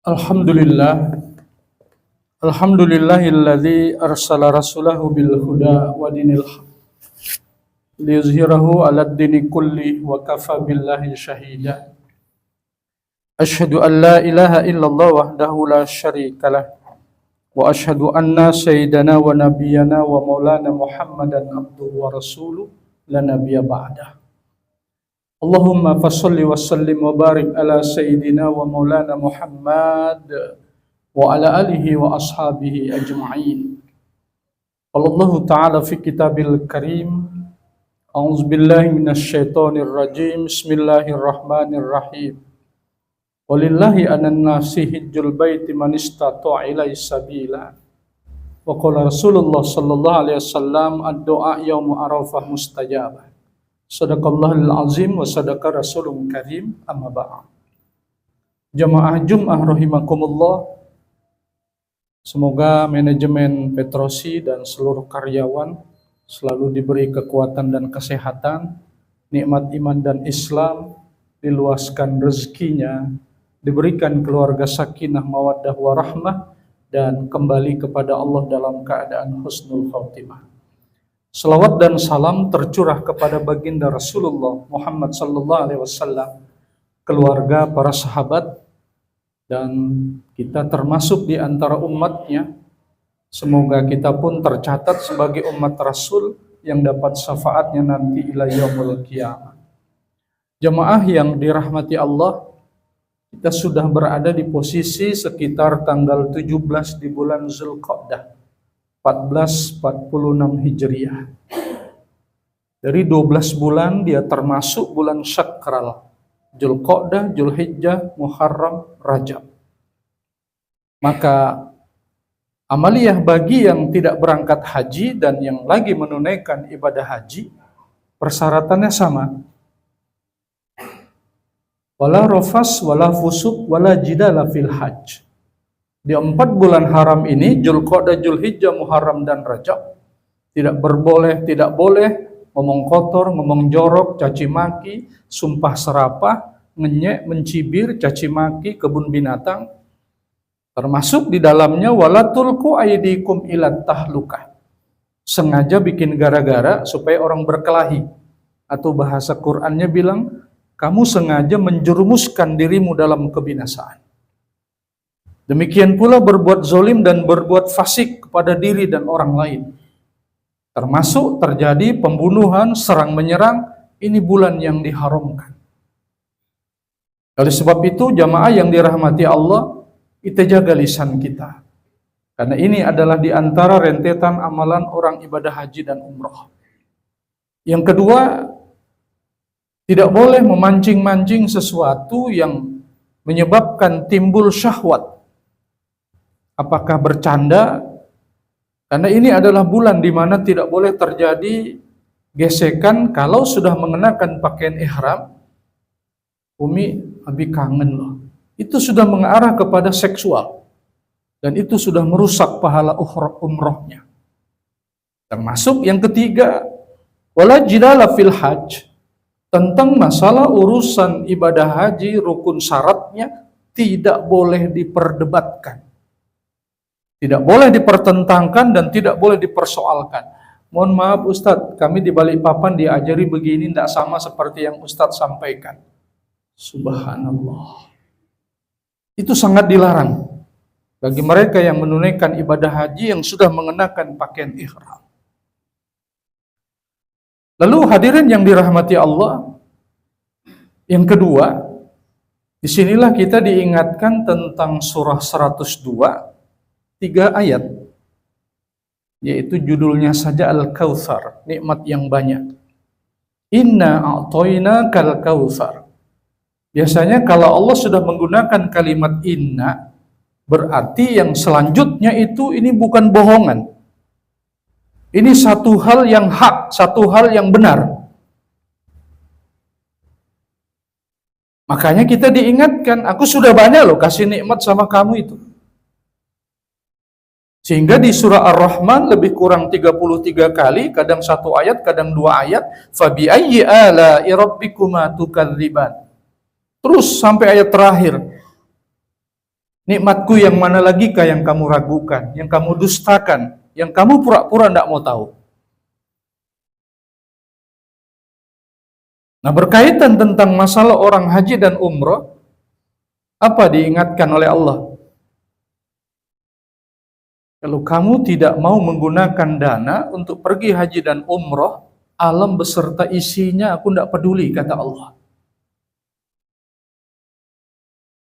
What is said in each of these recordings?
Alhamdulillah, alhamdulillahilladzi arsala rasulahu bil huda wa dinil haq liyuzhirahu 'alad dini kulli wa kafa billahi shahida. Asyhadu an la ilaha illallah wahdahu la syarikalah wa asyhadu anna sayyidana wa nabiyyana wa maulana Muhammadan abduhu wa rasuluh la nabiyya ba'dah. Allahumma fasholli wa sallim wa barik ala sayyidina wa maulana Muhammad wa ala alihi wa ashabihi ajma'in. Allahu ta'ala fi kitabil karim. A'udzu billahi minasy syaithanir rajim. Bismillahirrahmanirrahim. Walillahi 'alan nasi hajjul baiti man istata'a ilaihi sabila. Wa qala Rasulullah sallallahu alaihi wasallam ad-du'a yaum Arafah mustajabah. Sadaqallahul azim wa sadaqa rasulun karim, amma ba'd. Jamaah Jum'ah rahimakumullah. Semoga manajemen Petrosi dan seluruh karyawan selalu diberi kekuatan dan kesehatan, nikmat iman dan Islam, diluaskan rezekinya, diberikan keluarga sakinah mawaddah warahmah, dan kembali kepada Allah dalam keadaan husnul khatimah. Salawat dan salam tercurah kepada baginda Rasulullah Muhammad sallallahu alaihi wasallam, keluarga, para sahabat, dan kita termasuk di antara umatnya. Semoga kita pun tercatat sebagai umat Rasul yang dapat syafaatnya nanti ila yaumul qiyamah. Jemaah yang dirahmati Allah, kita sudah berada di posisi sekitar tanggal 17 di bulan Zulqa'dah 1446 Hijriah. Dari 12 bulan dia termasuk bulan Syakral, Zulqa'dah, Zulhijjah, Muharram, Rajab. Maka amaliyah bagi yang tidak berangkat haji dan yang lagi menunaikan ibadah haji, persyaratannya sama. Wala rafas, wala fusuk, wala jidala fil hajj. Di 4 bulan haram ini, Zulqa'dah, Zulhijjah, Muharram, dan Rajab, tidak boleh ngomong kotor, ngomong jorok, caci maki, sumpah serapah, ngenyek, mencibir, caci maki, kebun binatang. Termasuk di dalamnya wala tulqu aydikum ilat tahlukah. Sengaja bikin gara-gara supaya orang berkelahi. Atau bahasa Qur'annya bilang, kamu sengaja menjerumuskan dirimu dalam kebinasaan. Demikian pula berbuat zolim dan berbuat fasik kepada diri dan orang lain. Termasuk terjadi pembunuhan, serang menyerang, ini bulan yang diharamkan. Oleh sebab itu, jamaah yang dirahmati Allah, kita jaga lisan kita. Karena ini adalah di antara rentetan amalan orang ibadah haji dan umroh. Yang kedua, tidak boleh memancing-mancing sesuatu yang menyebabkan timbul syahwat. Apakah bercanda? Karena ini adalah bulan di mana tidak boleh terjadi gesekan kalau sudah mengenakan pakaian ihram. Umi, abi kangen loh. Itu sudah mengarah kepada seksual. Dan itu sudah merusak pahala umrohnya. Termasuk yang ketiga, wala jidala fil hajj. Tentang masalah urusan ibadah haji, rukun syaratnya tidak boleh diperdebatkan. Tidak boleh dipertentangkan dan tidak boleh dipersoalkan. Mohon maaf Ustadz, kami di Balikpapan diajari begini, tidak sama seperti yang Ustadz sampaikan. Subhanallah. Itu sangat dilarang bagi mereka yang menunaikan ibadah haji yang sudah mengenakan pakaian ihram. Lalu hadirin yang dirahmati Allah, yang kedua, disinilah kita diingatkan tentang surah 102, 3 ayat, yaitu judulnya saja Al-Kautsar, nikmat yang banyak. Inna a'tainakal kautsar. Biasanya kalau Allah sudah menggunakan kalimat inna, berarti yang selanjutnya itu ini bukan bohongan. Ini satu hal yang hak, satu hal yang benar. Makanya kita diingatkan, aku sudah banyak loh kasih nikmat sama kamu itu. Sehingga di surah Ar-Rahman lebih kurang 33 kali, kadang satu ayat, kadang dua ayat, fabi ayyi ala'i rabbikuma tukadziban. Terus sampai ayat terakhir. Nikmatku yang mana lagi kah yang kamu ragukan, yang kamu dustakan, yang kamu pura-pura tidak mau tahu. Nah, berkaitan tentang masalah orang haji dan umrah, apa diingatkan oleh Allah? Kalau kamu tidak mau menggunakan dana untuk pergi haji dan umrah, alam beserta isinya aku tidak peduli, kata Allah.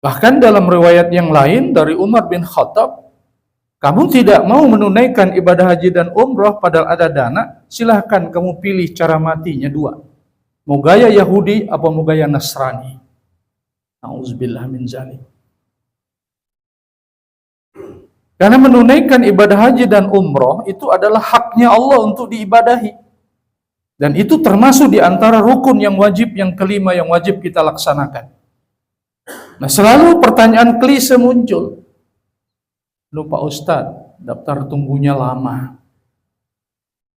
Bahkan dalam riwayat yang lain dari Umar bin Khattab, kamu tidak mau menunaikan ibadah haji dan umrah padahal ada dana, silahkan kamu pilih cara matinya dua. Mau gaya Yahudi apa mau gaya Nasrani. Nauzubillah min zalik. Karena menunaikan ibadah haji dan umrah itu adalah haknya Allah untuk diibadahi. Dan itu termasuk di antara rukun yang wajib, yang kelima yang wajib kita laksanakan. Nah, selalu pertanyaan klise muncul. Loh Pak Ustadz, daftar tunggunya lama.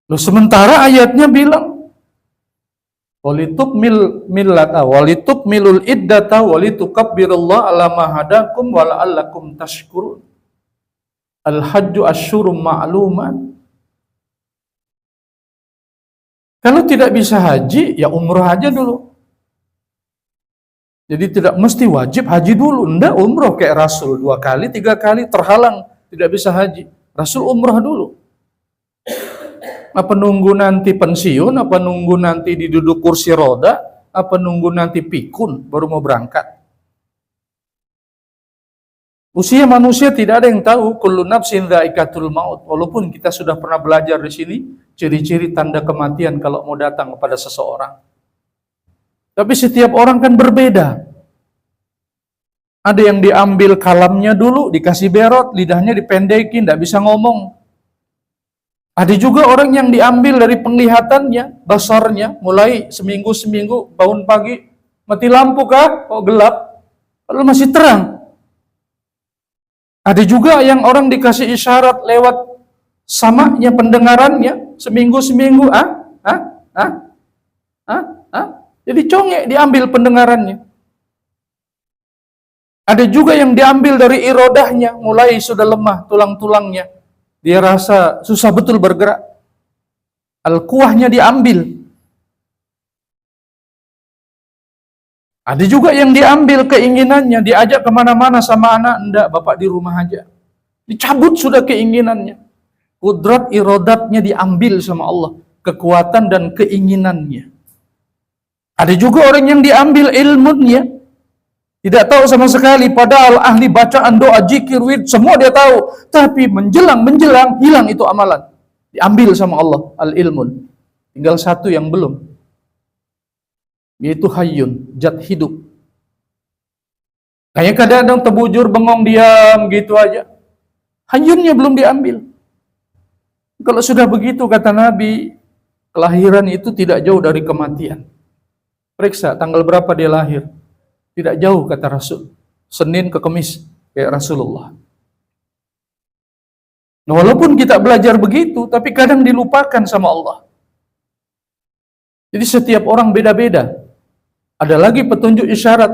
Loh sementara ayatnya bilang, walitukmilul iddata walitukabbirullaha ala ma hadakum wa la'allakum tashkurun. Al-hajju asyurum ma'luman. Kalau tidak bisa haji, ya umrah aja dulu. Jadi tidak mesti wajib haji dulu. Enggak, umrah kayak Rasul 2 kali, 3 kali terhalang tidak bisa haji. Rasul umrah dulu. Apa nunggu nanti pensiun, apa nunggu nanti diduduk kursi roda, apa nunggu nanti pikun baru mau berangkat. Usia manusia tidak ada yang tahu, kullu nafsin dha'iqatul maut. Walaupun kita sudah pernah belajar di sini ciri-ciri tanda kematian kalau mau datang kepada seseorang. Tapi setiap orang kan berbeda. Ada yang diambil kalamnya dulu, dikasih berot, lidahnya dipendekin, tidak bisa ngomong. Ada juga orang yang diambil dari penglihatannya, basarnya, mulai seminggu bangun pagi, mati lampu kah? Kok gelap? Lalu masih terang. Ada juga yang orang dikasih isyarat lewat samanya pendengarannya, seminggu, jadi congek diambil pendengarannya. Ada juga yang diambil dari irodahnya, mulai sudah lemah tulang-tulangnya. Dia rasa susah betul bergerak. Al-quwahnya diambil. Ada juga yang diambil keinginannya, diajak kemana-mana sama anak, enggak, bapak di rumah aja. Dicabut sudah keinginannya. Kudrat irodatnya diambil sama Allah. Kekuatan dan keinginannya. Ada juga orang yang diambil ilmunya. Tidak tahu sama sekali, padahal ahli bacaan doa, zikir, wirid, semua dia tahu. Tapi menjelang, hilang itu amalan. Diambil sama Allah, al-ilmun. Tinggal satu yang belum. Yaitu hayyun, zat hidup. Kayak kadang-kadang terbujur, bengong, diam, gitu aja. Hayyunnya belum diambil. Kalau sudah begitu, kata Nabi, kelahiran itu tidak jauh dari kematian. Periksa tanggal berapa dia lahir. Tidak jauh, kata Rasul. Senin ke Kamis, kayak Rasulullah. Nah, walaupun kita belajar begitu, tapi kadang dilupakan sama Allah. Jadi setiap orang beda-beda. Ada lagi petunjuk isyarat.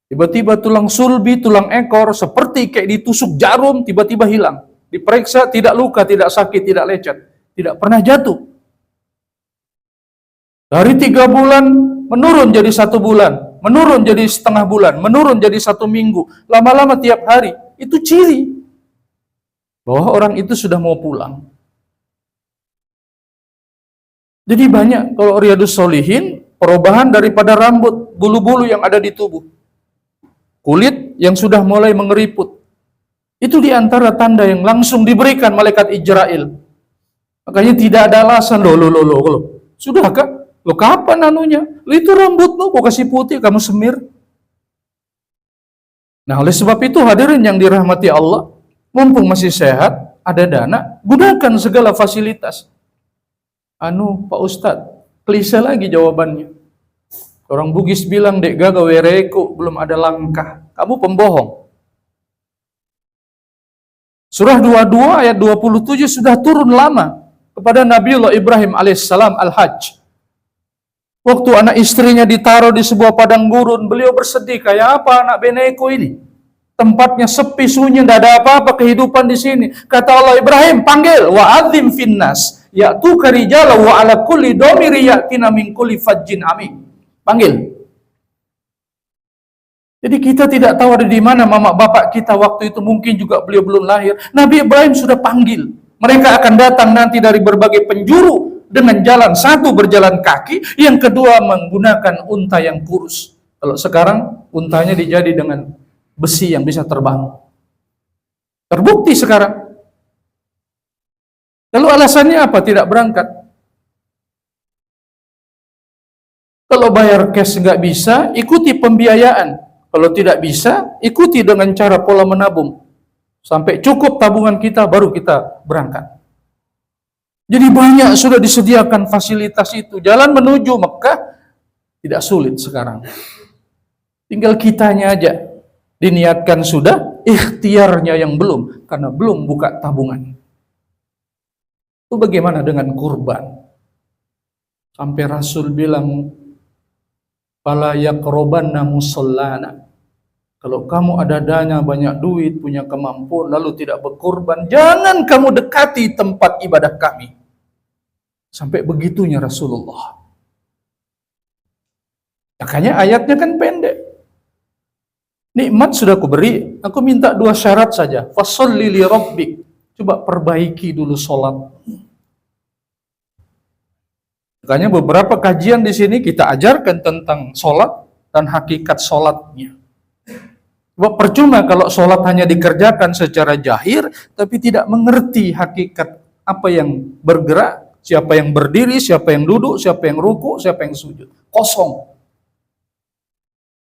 Tiba-tiba tulang sulbi, tulang ekor, seperti kayak ditusuk jarum, tiba-tiba hilang. Diperiksa, tidak luka, tidak sakit, tidak lecet. Tidak pernah jatuh. Dari 3 bulan, menurun jadi 1 bulan. Menurun jadi setengah bulan. Menurun jadi 1 minggu. Lama-lama tiap hari. Itu ciri bahwa orang itu sudah mau pulang. Jadi banyak kalau Riyadus Shalihin, perubahan daripada rambut, bulu-bulu yang ada di tubuh. Kulit yang sudah mulai mengeriput. Itu diantara tanda yang langsung diberikan malaikat Ijrail. Makanya tidak ada alasan, loh. Sudahkah? Loh kapan anunya? Itu rambutmu, kok kasih putih, kamu semir. Nah oleh sebab itu hadirin yang dirahmati Allah, mumpung masih sehat, ada dana, gunakan segala fasilitas. Pak Ustadz, klise lagi jawabannya. Orang Bugis bilang, dek gaga wereko, belum ada langkah. Kamu pembohong. Surah 22 ayat 27 sudah turun lama kepada Nabiullah Ibrahim alaihissalam al-Hajj. Waktu anak istrinya ditaruh di sebuah padang gurun, beliau bersedih, kayak apa anak beneko ini? Tempatnya sepi, sunyi, tidak ada apa-apa kehidupan di sini. Kata Allah, Ibrahim, panggil, wa'adzim finnas, ya'tuka rijala wa ala kulli domiri ya'tina min kulli fajjin amin. Panggil. Jadi kita tidak tahu ada di mana mama bapak kita waktu itu, mungkin juga beliau belum lahir. Nabi Ibrahim sudah panggil. Mereka akan datang nanti dari berbagai penjuru dengan jalan, satu berjalan kaki, yang kedua menggunakan unta yang kurus. Kalau sekarang untanya dijadi dengan besi yang bisa terbang. Terbukti sekarang. Lalu alasannya apa tidak berangkat? Kalau bayar cash nggak bisa, ikuti pembiayaan. Kalau tidak bisa, ikuti dengan cara pola menabung. Sampai cukup tabungan kita, baru kita berangkat. Jadi banyak sudah disediakan fasilitas itu. Jalan menuju Mekah tidak sulit sekarang. Tinggal kitanya aja. Diniatkan sudah, ikhtiarnya yang belum. Karena belum buka tabungan. Itu bagaimana dengan kurban? Sampai Rasul bilang, fala yaqrabanna musallana. Kalau kamu ada dana, banyak duit, punya kemampuan, lalu tidak berkorban, jangan kamu dekati tempat ibadah kami. Sampai begitunya Rasulullah. Makanya ayatnya kan pendek. Nikmat sudah aku beri, aku minta 2 syarat saja. Fasholli li rabbik. Coba perbaiki dulu sholat. Makanya beberapa kajian di sini kita ajarkan tentang sholat dan hakikat sholatnya. Sebab percuma kalau sholat hanya dikerjakan secara jahir, tapi tidak mengerti hakikat apa yang bergerak, siapa yang berdiri, siapa yang duduk, siapa yang ruku, siapa yang sujud. Kosong.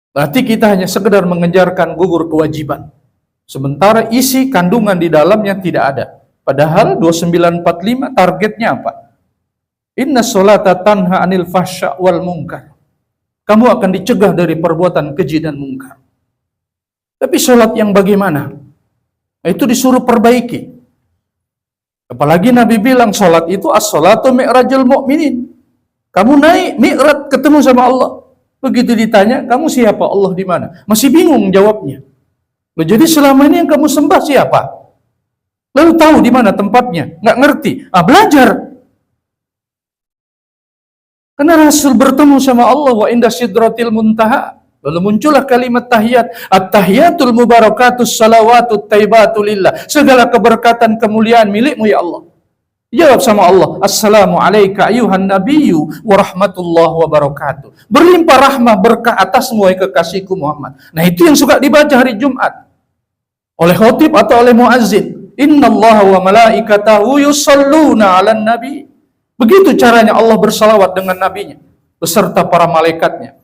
Berarti kita hanya sekedar mengejarkan gugur kewajiban. Sementara isi kandungan di dalamnya tidak ada. Padahal 2945 targetnya apa? Inna sholata tanha anil fahsya wal munkar. Kamu akan dicegah dari perbuatan keji dan mungkar. Tapi sholat yang bagaimana? Itu disuruh perbaiki. Apalagi Nabi bilang sholat itu as-sholatu mi'rajul mu'minin. Kamu naik mi'raj ketemu sama Allah. Begitu ditanya, kamu siapa? Allah di mana? Masih bingung jawabnya. Jadi selama ini yang kamu sembah siapa? Lalu tahu di mana tempatnya? Nggak ngerti. Belajar. Karena Rasul bertemu sama Allah wa inda sidratil muntaha. Lalu muncullah kalimat tahiyat. At-tahiyatul mubarakatus salawatut taibatu lillah. Segala keberkatan kemuliaan milikmu ya Allah. Jawab sama Allah, assalamu alayka ayuhan nabiyyu wa rahmatullahi wa barakatuh. Berlimpah rahmah berkah atasmu wahai kekasihku Muhammad. Nah itu yang suka dibaca hari Jumat. Oleh khotib atau oleh muazzin. Innallaha wa malaikatahu yusalluna 'alan nabi. Begitu caranya Allah bersalawat dengan nabinya beserta para malaikatnya.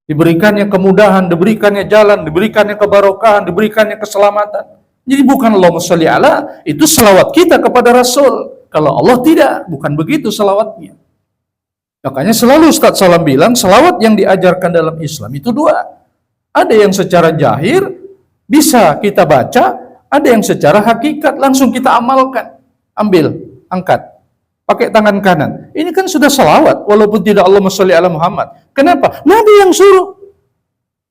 Diberikannya kemudahan, diberikannya jalan, diberikannya kebarokahan, diberikannya keselamatan. Jadi bukan Allahumma sholli ala, itu selawat kita kepada Rasul. Kalau Allah tidak, bukan begitu selawatnya. Makanya selalu Ustaz Salam bilang, selawat yang diajarkan dalam Islam itu 2. Ada yang secara jahir, bisa kita baca, ada yang secara hakikat, langsung kita amalkan. Ambil, angkat, pakai tangan kanan. Ini kan sudah selawat, walaupun tidak Allahumma sholli ala Muhammad. Kenapa? Nabi yang suruh.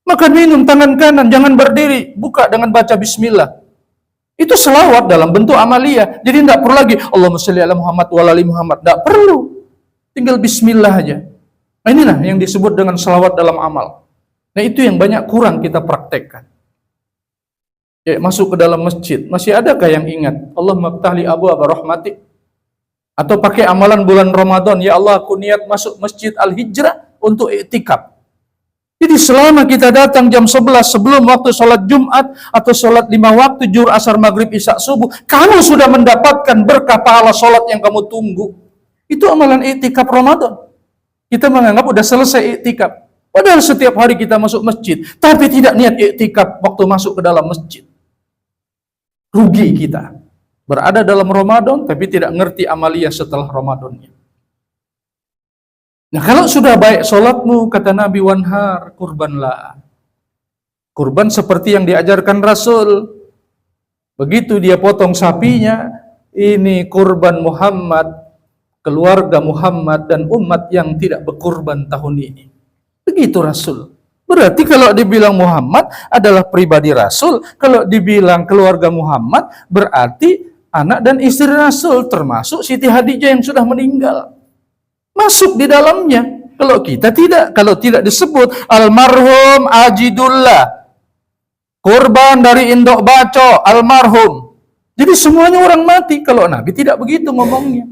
Makan minum tangan kanan, jangan berdiri, buka dengan baca bismillah. Itu selawat dalam bentuk amaliyah. Jadi tidak perlu lagi Allahumma sholli ala Muhammad wa ala ali Muhammad. Tidak perlu. Tinggal bismillah aja. Nah inilah yang disebut dengan selawat dalam amal. Nah itu yang banyak kurang kita praktekkan. Ya, masuk ke dalam masjid. Masih adakah yang ingat? Allahumma ftahli abwaaba rahmatik. Atau pakai amalan bulan Ramadan. Ya Allah, aku niat masuk masjid Al-Hijrah untuk i'tikaf. Jadi selama kita datang jam 11 sebelum waktu sholat Jumat atau sholat 5 waktu zuhur, asar, maghrib, isya, subuh, kamu sudah mendapatkan berkah pahala sholat yang kamu tunggu. Itu amalan i'tikaf Ramadan. Kita menganggap udah selesai i'tikaf. Padahal setiap hari kita masuk masjid, tapi tidak niat i'tikaf waktu masuk ke dalam masjid. Rugi kita. berada dalam Ramadan tapi tidak ngerti amalia setelah Ramadannya. Nah, kalau sudah baik sholatmu, kata Nabi, wanhar, kurbanlah. Kurban seperti yang diajarkan Rasul. Begitu dia potong sapinya, ini kurban Muhammad, keluarga Muhammad dan umat yang tidak berkurban tahun ini. Begitu Rasul. Berarti kalau dibilang Muhammad adalah pribadi Rasul, kalau dibilang keluarga Muhammad berarti anak dan istri Rasul, termasuk Siti Hadijah yang sudah meninggal. Masuk di dalamnya. Kalau kita tidak, kalau tidak disebut almarhum Ajidullah, korban dari Indok Baco, almarhum. Jadi semuanya orang mati. Kalau Nabi tidak begitu ngomongnya.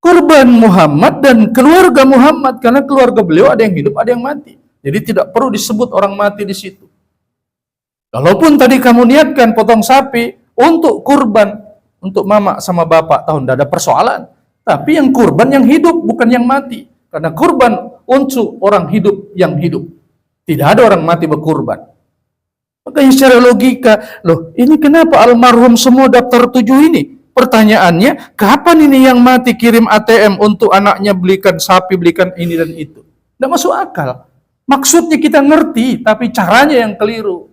Korban Muhammad dan keluarga Muhammad, karena keluarga beliau ada yang hidup, ada yang mati. Jadi tidak perlu disebut orang mati di situ. Kalaupun tadi kamu niatkan potong sapi untuk kurban, untuk mama sama bapak, tahun tidak ada persoalan. Tapi yang kurban yang hidup, bukan yang mati. Karena kurban untuk orang hidup yang hidup. Tidak ada orang mati berkurban. Makanya secara logika, loh ini kenapa almarhum semua daftar 7 ini? Pertanyaannya, kapan ini yang mati kirim ATM untuk anaknya belikan sapi, belikan ini dan itu? Tidak masuk akal. Maksudnya kita ngerti, tapi caranya yang keliru.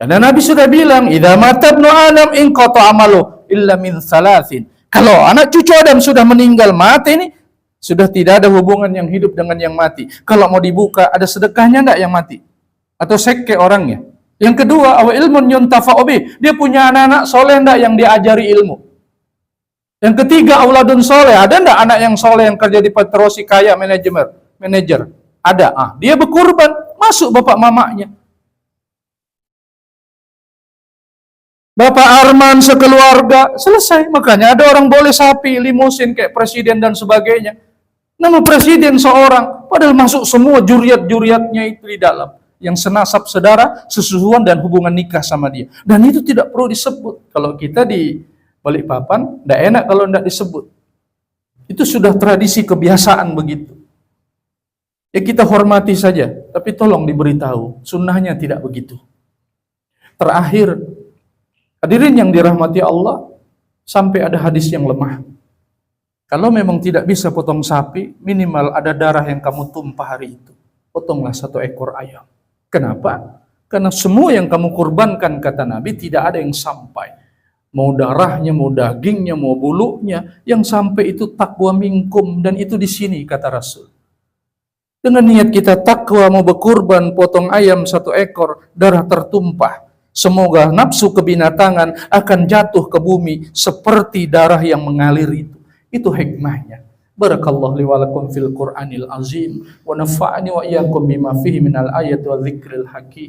Karena Nabi sudah bilang, idza mata ibnu Adam in qata amalu illa min salasin. Kalau anak cucu Adam sudah meninggal mati ini, sudah tidak ada hubungan yang hidup dengan yang mati. Kalau mau dibuka, ada sedekahnya enggak yang mati? Atau seke orangnya? Yang kedua, aw ilmun yuntafa'u bih. Dia punya anak-anak soleh enggak yang diajari ilmu? Yang ketiga, auladun soleh. Ada enggak anak yang soleh yang kerja di Petrosi kaya manajer? Ada. Dia berkurban, masuk bapak mamanya. Bapak Arman sekeluarga, selesai. Makanya ada orang boleh sapi, limusin kayak presiden dan sebagainya. Nama presiden seorang, padahal masuk semua juriat-juriatnya itu di dalam. Yang senasab saudara, sesusuan dan hubungan nikah sama dia. Dan itu tidak perlu disebut. Kalau kita di Balikpapan, tidak enak kalau tidak disebut. Itu sudah tradisi kebiasaan begitu. Ya kita hormati saja, tapi tolong diberitahu, sunnahnya tidak begitu. Terakhir, hadirin yang dirahmati Allah, sampai ada hadis yang lemah. Kalau memang tidak bisa potong sapi, minimal ada darah yang kamu tumpah hari itu. Potonglah 1 ekor ayam. Kenapa? Karena semua yang kamu kurbankan, kata Nabi, tidak ada yang sampai. Mau darahnya, mau dagingnya, mau bulunya, yang sampai itu takwa minkum, dan itu di sini, kata Rasul. Dengan niat kita takwa mau berkurban, potong ayam 1 ekor, darah tertumpah. Semoga nafsu kebinatangan akan jatuh ke bumi seperti darah yang mengalir itu. Itu hikmahnya. Barakallahu li wa lakum fil Qur'anil azim wa nafa'ani wa iyyakum bima fihi minal ayati wa dzikril hakim.